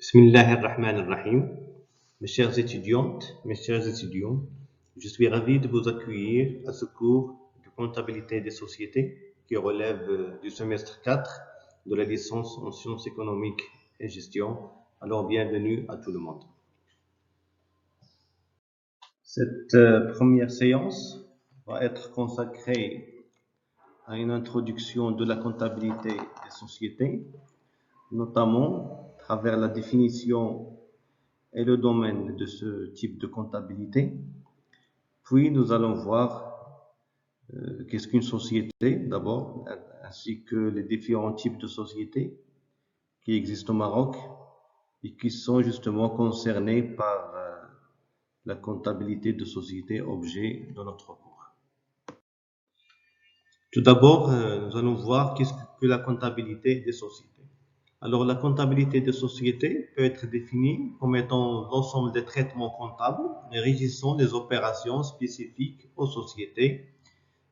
Bismillahirrahmanirrahim. Mes chères étudiantes, mes chers étudiants, je suis ravi de vous accueillir à ce cours de comptabilité des sociétés qui relève du semestre 4 de la licence en sciences économiques et gestion. Alors bienvenue à tout le monde. Cette première séance va être consacrée à une introduction de la comptabilité des sociétés, notamment à travers la définition et le domaine de ce type de comptabilité. Puis nous allons voir qu'est-ce qu'une société d'abord, ainsi que les différents types de sociétés qui existent au Maroc et qui sont justement concernés par la comptabilité de sociétés objet de notre cours. Tout d'abord, nous allons voir qu'est-ce que la comptabilité des sociétés. Alors, la comptabilité des sociétés peut être définie comme étant l'ensemble des traitements comptables régissant les opérations spécifiques aux sociétés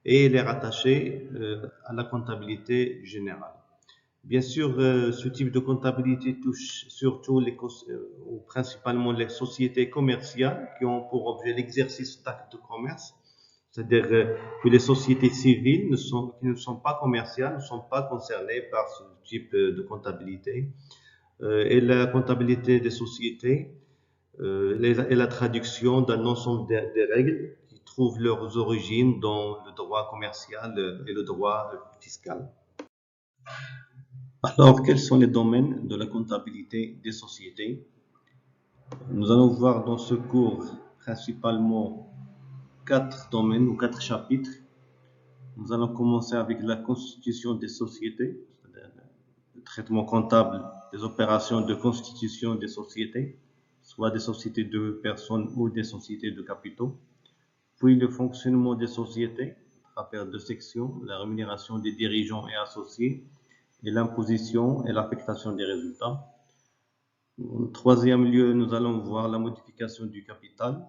et les rattacher à la comptabilité générale. Bien sûr, ce type de comptabilité touche surtout ou principalement les sociétés commerciales qui ont pour objet l'exercice d'actes de commerce, c'est-à-dire que les sociétés civiles qui ne sont pas commerciales ne sont pas concernées par ce type de comptabilité. Et la comptabilité des sociétés est la traduction d'un ensemble des règles qui trouvent leurs origines dans le droit commercial et le droit fiscal. Alors, quels sont les domaines de la comptabilité des sociétés? Nous allons voir dans ce cours principalement 4 domaines ou 4 chapitres. Nous allons commencer avec la constitution des sociétés, c'est-à-dire le traitement comptable des opérations de constitution des sociétés, soit des sociétés de personnes ou des sociétés de capitaux. Puis le fonctionnement des sociétés, à travers 2 sections, la rémunération des dirigeants et associés, et l'imposition et l'affectation des résultats. En troisième lieu, nous allons voir la modification du capital.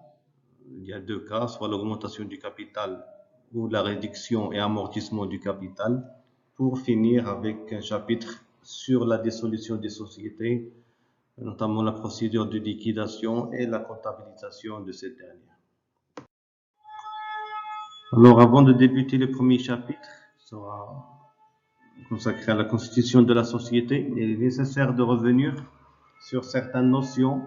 Il y a 2 cas, soit l'augmentation du capital ou la réduction et amortissement du capital, pour finir avec un chapitre sur la dissolution des sociétés, notamment la procédure de liquidation et la comptabilisation de cette dernière. Alors, avant de débuter le premier chapitre, qui sera consacré à la constitution de la société, il est nécessaire de revenir sur certaines notions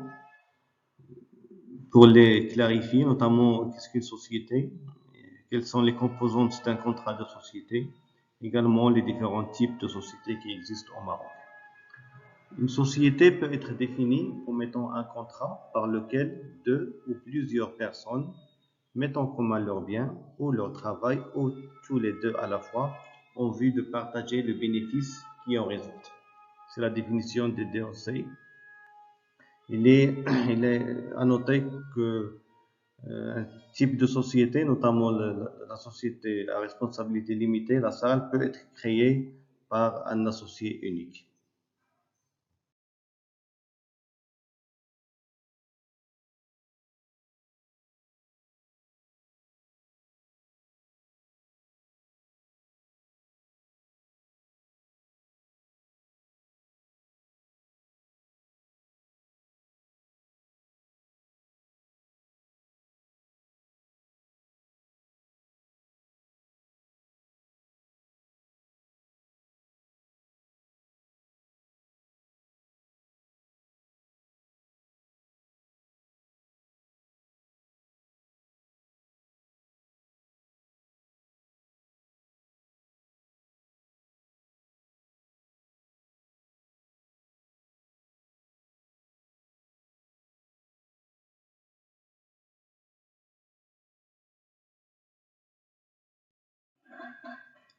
pour les clarifier, notamment qu'est-ce qu'une société, quelles sont les composantes d'un contrat de société, également les différents types de sociétés qui existent au Maroc. Une société peut être définie comme étant un contrat par lequel 2 ou plusieurs personnes mettent en commun leurs biens ou leur travail, ou tous les 2 à la fois, en vue de partager le bénéfice qui en résulte. C'est la définition de DOC. Il est à noter que un type de société, notamment la société à responsabilité limitée, la SARL, peut être créée par un associé unique.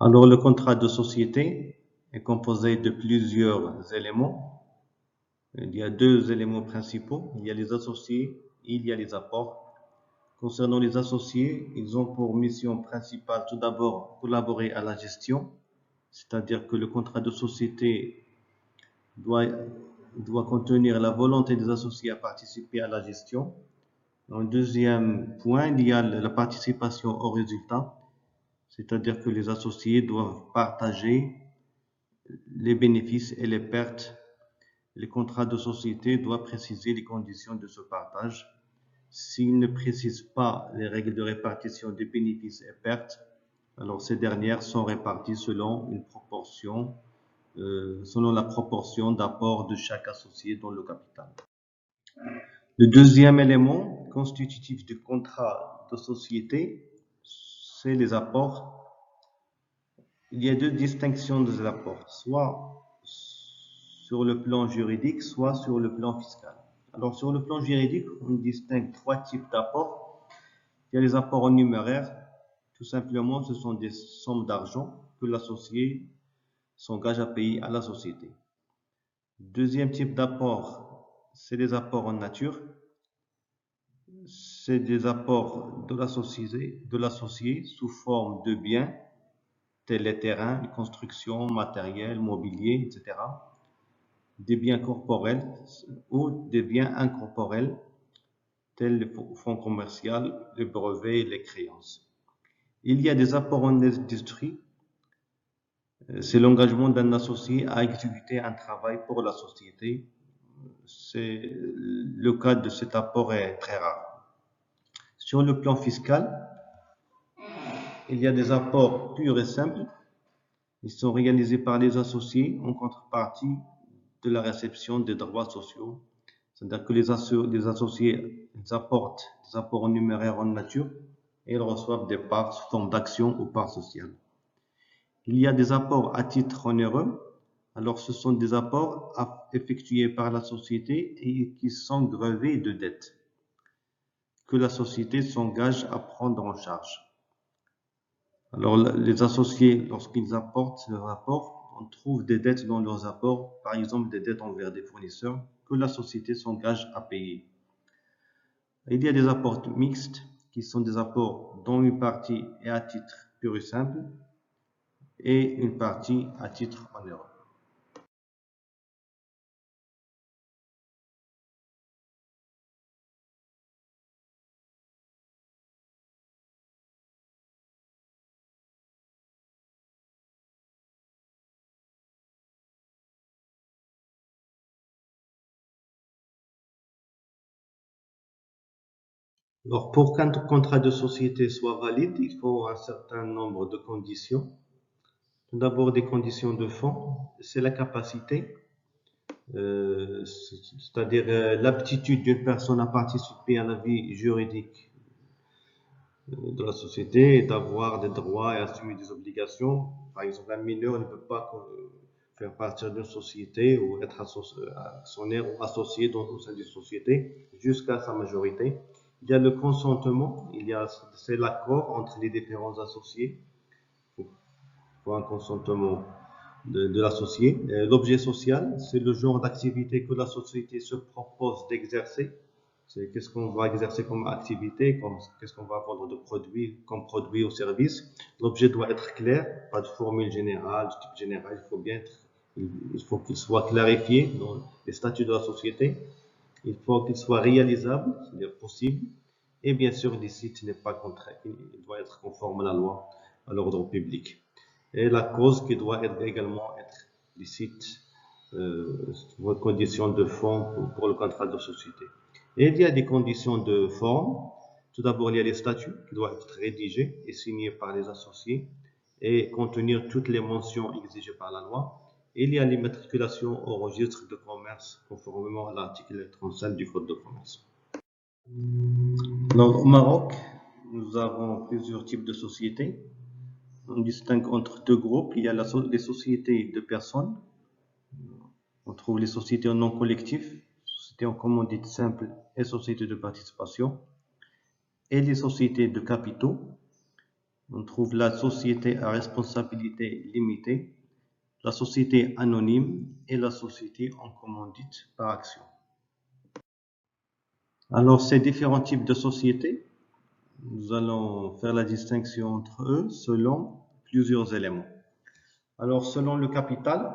Alors, le contrat de société est composé de plusieurs éléments. Il y a 2 éléments principaux. Il y a les associés et il y a les apports. Concernant les associés, ils ont pour mission principale tout d'abord collaborer à la gestion, c'est-à-dire que le contrat de société doit contenir la volonté des associés à participer à la gestion. En deuxième point, il y a la participation au résultat, c'est-à-dire que les associés doivent partager les bénéfices et les pertes le contrat de société doit préciser les conditions de ce partage. S'il ne précise pas les règles de répartition des bénéfices et pertes, alors ces dernières sont réparties selon une proportion, selon la proportion d'apport de chaque associé dans le capital. Le deuxième élément constitutif du contrat de société, c'est les apports. Il y a deux distinctions des apports, soit sur le plan juridique, soit sur le plan fiscal. Alors, sur le plan juridique, on distingue trois types d'apports. Il y a les apports en numéraire. Tout simplement, ce sont des sommes d'argent que l'associé s'engage à payer à la société. Deuxième type d'apport, c'est les apports en nature. C'est des apports de l'associé sous forme de biens, tels les terrains, les constructions, matériel, mobilier, etc. Des biens corporels ou des biens incorporels, tels les fonds commerciaux, les brevets et les créances. Il y a des apports en industrie. C'est l'engagement d'un associé à exécuter un travail pour la société. Le cas de cet apport est très rare. Sur le plan fiscal, il y a des apports purs et simples. Ils sont réalisés par les associés en contrepartie de la réception des droits sociaux. C'est-à-dire que les associés ils apportent des apports en numéraire en nature et ils reçoivent des parts sous forme d'actions ou parts sociales. Il y a des apports à titre onéreux. Alors, ce sont des apports effectués par la société et qui sont grevés de dettes que la société s'engage à prendre en charge. Alors, les associés, lorsqu'ils apportent leurs apports, on trouve des dettes dans leurs apports, par exemple des dettes envers des fournisseurs que la société s'engage à payer. Il y a des apports mixtes qui sont des apports dont une partie est à titre pur et simple et une partie à titre onéreux. Alors, pour qu'un contrat de société soit valide, il faut un certain nombre de conditions. Tout d'abord, des conditions de fond, c'est la capacité, c'est-à-dire l'aptitude d'une personne à participer à la vie juridique de la société et d'avoir des droits et assumer des obligations. Par exemple, un mineur ne peut pas faire partie d'une société ou être actionnaire ou associé au sein d'une société jusqu'à sa majorité. Il y a le consentement, c'est l'accord entre les différents associés pour un consentement de l'associé. L'objet social, c'est le genre d'activité que la société se propose d'exercer. C'est qu'est-ce qu'on va exercer comme activité, qu'est-ce qu'on va vendre de produits, comme produit ou service. L'objet doit être clair, pas de formule générale, de type général. Il faut qu'il soit clarifié dans les statuts de la société. Il faut qu'il soit réalisable, c'est-à-dire possible. Et bien sûr, licite n'est pas contraint. Il doit être conforme à la loi, à l'ordre public. Et la cause qui doit également être licite, votre condition de fond pour le contrat de société. Et il y a des conditions de forme. Tout d'abord, il y a les statuts qui doivent être rédigés et signés par les associés et contenir toutes les mentions exigées par la loi. Et il y a l'immatriculation au registre de commerce conformément à l'article 37 du Code de commerce. Donc, au Maroc, nous avons plusieurs types de sociétés. On distingue entre deux groupes. Il y a les sociétés de personnes. On trouve les sociétés en nom collectif, sociétés en commandite simple et sociétés de participation. Et les sociétés de capitaux. On trouve la société à responsabilité limitée, la société anonyme et la société en commandite par action. Alors, ces différents types de sociétés, nous allons faire la distinction entre eux selon plusieurs éléments. Alors, selon le capital,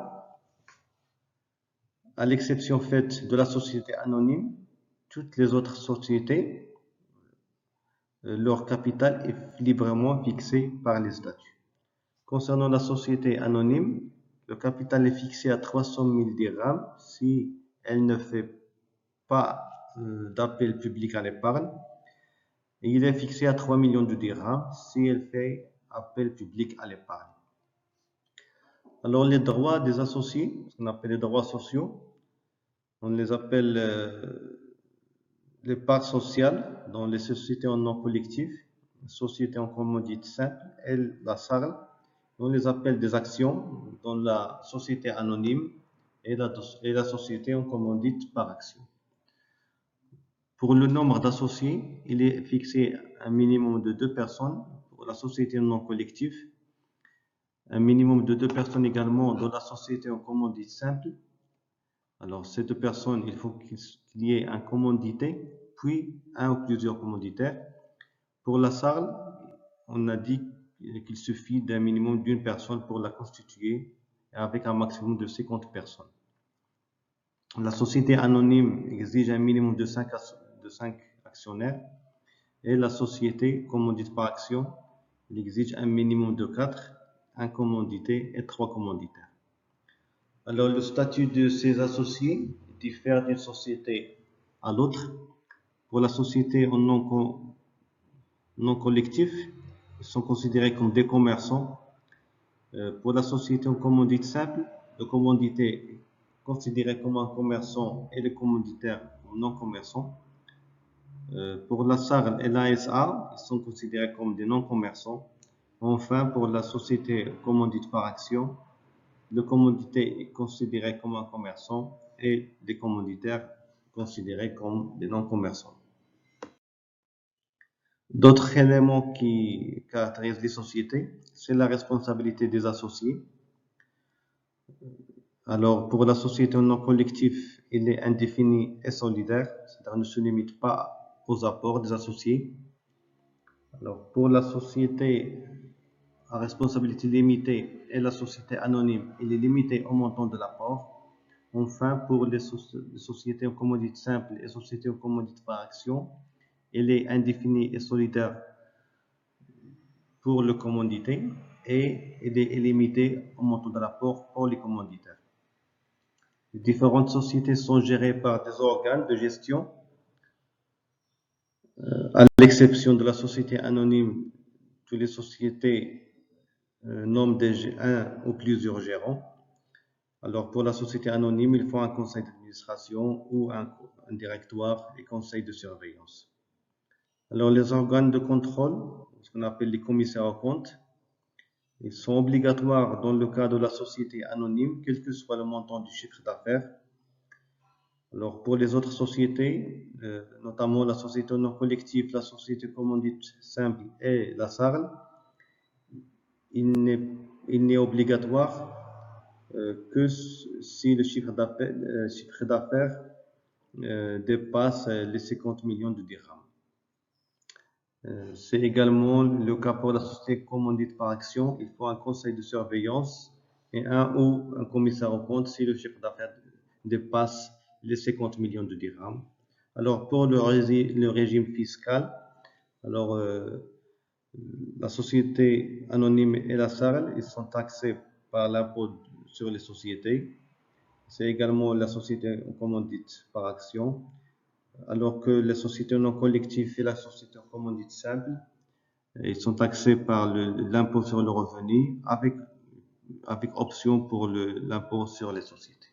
à l'exception faite de la société anonyme, toutes les autres sociétés, leur capital est librement fixé par les statuts. Concernant la société anonyme, le capital est fixé à 300 000 dirhams si elle ne fait pas d'appel public à l'épargne. Et il est fixé à 3 millions de dirhams si elle fait appel public à l'épargne. Alors, les droits des associés, ce qu'on appelle les droits sociaux, on les appelle les parts sociales dans les sociétés en nom collectif, sociétés en commandite simple et la SARL. On les appelle des actions dans la société anonyme et la société en commandite par action. Pour le nombre d'associés, il est fixé un minimum de 2 personnes pour la société non collective, un minimum de 2 personnes également dans la société en commandite simple. Alors, ces 2 personnes, il faut qu'il y ait un commandité, puis un ou plusieurs commanditaires. Pour la SARL, on a dit qu'il suffit d'un minimum d'une personne pour la constituer, avec un maximum de 50 personnes. La société anonyme exige un minimum de 5 actionnaires et la société commandite par action exige un minimum de 4, un commandité et 3 commanditaires. Alors, le statut de ces associés diffère d'une société à l'autre. Pour la société en non collectif, ils sont considérés comme des commerçants. Pour la société en commandite simple, le commandité est considéré comme un commerçant et le commanditaire comme non commerçant. Pour la SARL et l'ASA, ils sont considérés comme des non-commerçants. Enfin, pour la société commandite par action, le commandité est considéré comme un commerçant et les commanditaires considérés comme des non-commerçants. D'autres éléments qui caractérisent les sociétés, c'est la responsabilité des associés. Alors, pour la société non collective, il est indéfini et solidaire, c'est-à-dire ne se limite pas aux apports des associés. Alors, pour la société à responsabilité limitée et la société anonyme, il est limité au montant de l'apport. Enfin, pour les sociétés en commandite simple et sociétés en commandite par action, il est indéfini et solidaire pour le commandité et il est illimité au montant de l'apport pour les commanditaires. Les différentes sociétés sont gérées par des organes de gestion, à l'exception de la société anonyme. Toutes les sociétés nomment un ou plusieurs gérants. Alors, pour la société anonyme, il faut un conseil d'administration ou un directoire et conseil de surveillance. Alors, les organes de contrôle, ce qu'on appelle les commissaires aux comptes, ils sont obligatoires dans le cas de la société anonyme, quel que soit le montant du chiffre d'affaires. Alors, pour les autres sociétés, notamment la société non collective, la société commandite simple et la SARL, il n'est obligatoire que si le chiffre d'affaires dépasse les 50 millions de dirhams. C'est également le cas pour la société commandite par action. Il faut un conseil de surveillance et un ou un commissaire aux comptes si le chiffre d'affaires dépasse les 50 millions de dirhams. Alors, pour le régime fiscal, alors, la société anonyme et la SARL, ils sont taxés par l'impôt sur les sociétés. C'est également la société commandite par action, alors que les sociétés non collectives et la société commandite simple, ils sont taxés par l'impôt sur le revenu avec option pour l'impôt sur les sociétés.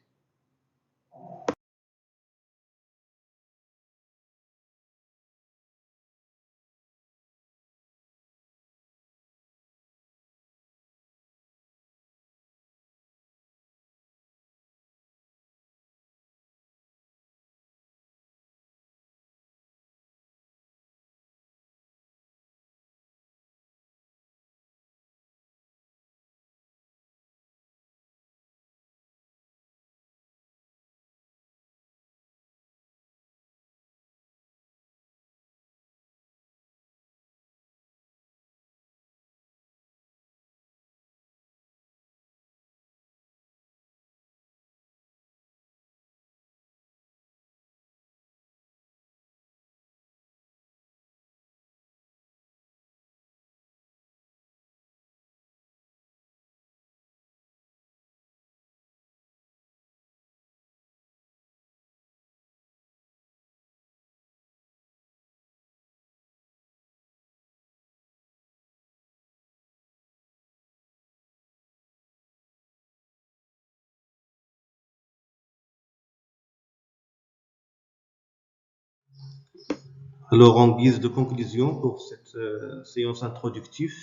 Alors, en guise de conclusion pour cette séance introductive,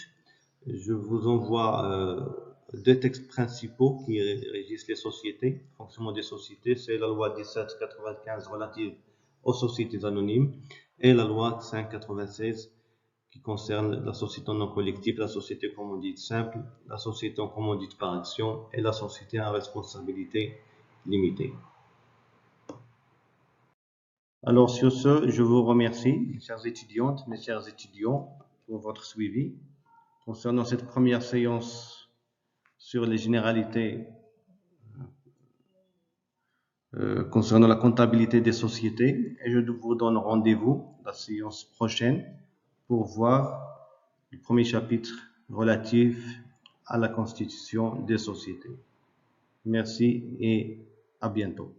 je vous envoie deux textes principaux qui régissent les sociétés. Le fonctionnement des sociétés, c'est la loi 1795 relative aux sociétés anonymes et la loi 596 qui concerne la société non collective, la société commandite simple, la société en commandite par action et la société à responsabilité limitée. Alors sur ce, je vous remercie, mes chères étudiantes, mes chers étudiants, pour votre suivi. Concernant cette première séance sur les généralités concernant la comptabilité des sociétés, et je vous donne rendez-vous la séance prochaine pour voir le premier chapitre relatif à la constitution des sociétés. Merci et à bientôt.